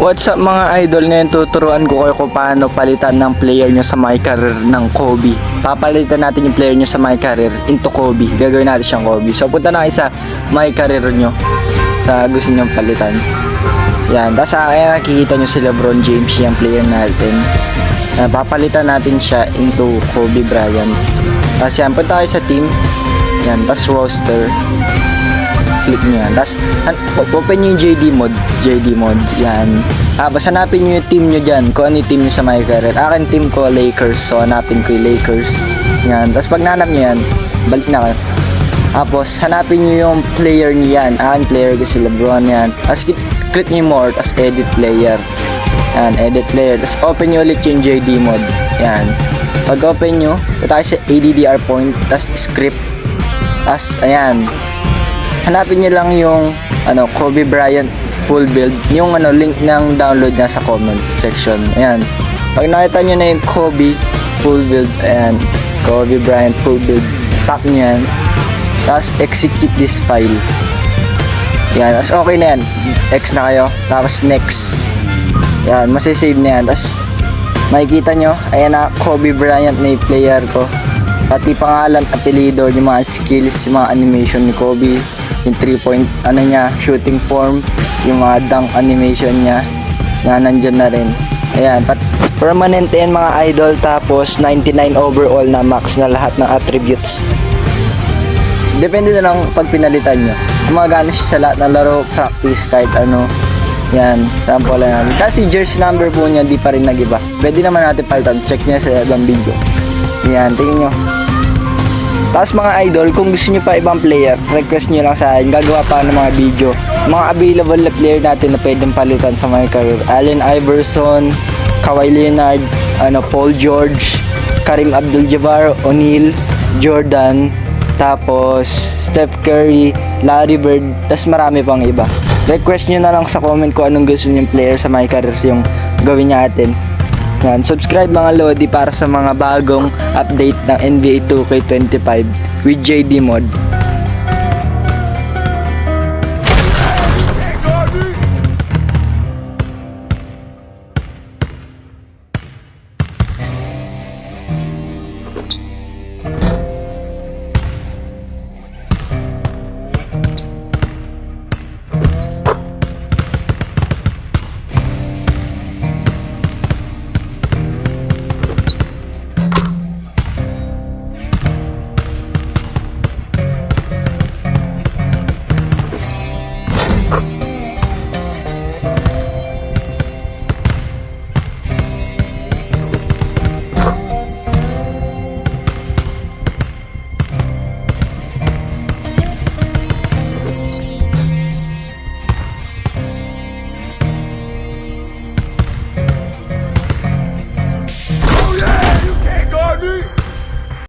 What's up mga idol, ngayon tuturuan ko kayo kung paano palitan ng player nyo sa my career ng Kobe. Papalitan natin yung player nyo sa my career into Kobe. Gagawin natin siyang Kobe. So punta na kayo sa my career nyo sa gusto nyo palitan. Yan, tapos ayan nakikita nyo si LeBron James, yung player natin. Papalitan natin siya into Kobe Bryant. Tapos yan, punta kayo sa team. Yan, tapos roster. Click nyo yan. Tapos, open nyo yung JD mode. Yan. Basta hanapin nyo yung team nyo dyan. Kung ano yung team nyo sa my career. Akin team ko, Lakers. So, hanapin ko yung Lakers. Yan. Tapos, pag nanap nyo yan, balik na kayo. Tapos, hanapin nyo yung player nyo yan. Akin player ko si LeBron yan. Tapos, click nyo yung more. Tapos, edit player. Yan, edit player. Tapos, open nyo ulit yung JD mode. Yan. Pag open nyo, punta kayo sa ADDR point. Tapos, script. Tapos, ayan. Hanapin nyo lang yung Kobe Bryant full build, yung link ng download niya sa comment section. Ayan. Pag nakita nyo na yung Kobe full build, ayan, Kobe Bryant full build, tap nyo yan. Tapos execute this file. Yan, tapos okay na yan. X na kayo. Tapos next. Yan, masisave na yan. Tapos makikita nyo, ayan na, Kobe Bryant na yung player ko. Pati pangalan, apelido, yung mga skills, yung mga animation ni Kobe, yung 3-point niya, shooting form, yung mga dunk animation niya, na nandyan na rin. Ayan, permanent yan mga idol, tapos 99 overall na max na lahat ng attributes. Depende na lang pag pinalitan nyo. Gumagana siya sa lahat ng laro, practice, kahit ano. Yan, sample lang natin. Kasi jersey number po niya, di pa rin nag-iba. Pwede naman natin palitan, check niya sa ibang video. Yan, tingin nyo. Tapos mga idol, kung gusto nyo pa ibang player, request nyo lang sa akin. Gagawa pa ng mga video. Mga available na player natin na pwedeng palitan sa my career. Allen Iverson, Kawhi Leonard, Paul George, Kareem Abdul-Jabbar, O'Neal, Jordan, tapos Steph Curry, Larry Bird, tapos marami pang iba. Request nyo na lang sa comment kung anong gusto nyo player sa my career yung gawin natin. Yan, subscribe mga Lodi para sa mga bagong update ng NBA 2K25 with JD Mod.